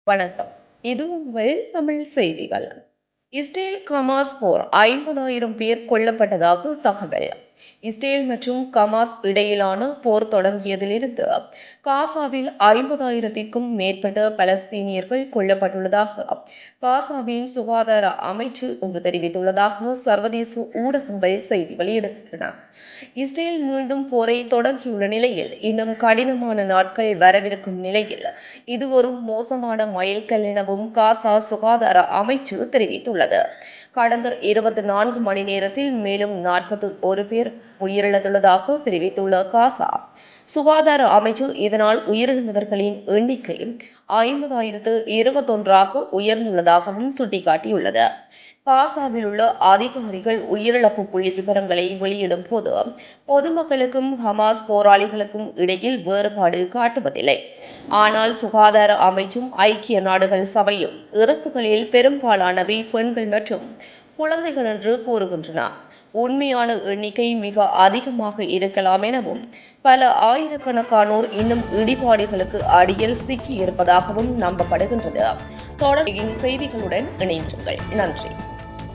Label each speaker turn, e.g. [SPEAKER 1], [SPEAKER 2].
[SPEAKER 1] வணக்கம். இது உங்கள் தமிழ் செய்திகள். இஸ்ரேல் ஹமாஸ் போர் 50,000 பேர் கொல்லப்பட்டதாக தகவல். இஸ்ரேல் மற்றும் ஹமாஸ் இடையிலான போர் தொடங்கியதிலிருந்து காசாவில் 50,000க்கும் மேற்பட்ட பலஸ்தீனியர்கள் கொல்லப்பட்டுள்ளதாக காசாவின் சுகாதார அமைச்சு ஒன்று தெரிவித்துள்ளதாக சர்வதேச ஊடகங்கள் செய்தி வெளியிடுகின்றன. இஸ்ரேல் மீண்டும் போரை தொடங்கியுள்ள நிலையில் இன்னும் கடினமான நாட்கள் வரவிருக்கும் நிலையில் இது ஒரு மோசமான மைல்கல் எனவும் காசா சுகாதார அமைச்சு தெரிவித்துள்ளது. கடந்த 24 மணி நேரத்தில் மேலும் 41 பேர் உயிரிழந்துள்ளதாக தெரிவித்துள்ள காசா சுகாதார அமைச்சு இதனால் உயிரிழந்தவர்களின் எண்ணிக்கை 50,021 உயர்ந்துள்ளதாகவும் சுட்டிக்காட்டியுள்ளது. காசாவில் உள்ள அதிகாரிகள் உயிரிழப்பு புள்ளி விவரங்களை வெளியிடும் போது பொதுமக்களுக்கும் ஹமாஸ் போராளிகளுக்கும் இடையில் வேறுபாடு காட்டுவதில்லை. ஆனால் சுகாதார அமைச்சும் ஐக்கிய நாடுகள் சபையும் இறப்புகளில் பெரும்பாலானவை பெண்கள் மற்றும் குழந்தைகள் என்று கூறுகின்றன. உண்மையான எண்ணிக்கை மிக அதிகமாக இருக்கலாம் எனவும் பல ஆயிரக்கணக்கானோர் இன்னும் இடிபாடுகளுக்கு அடியில் சிக்கி இருப்பதாகவும் நம்பப்படுகின்றது. தொடர்பின் செய்திகளுடன் இணைந்திருங்கள். நன்றி.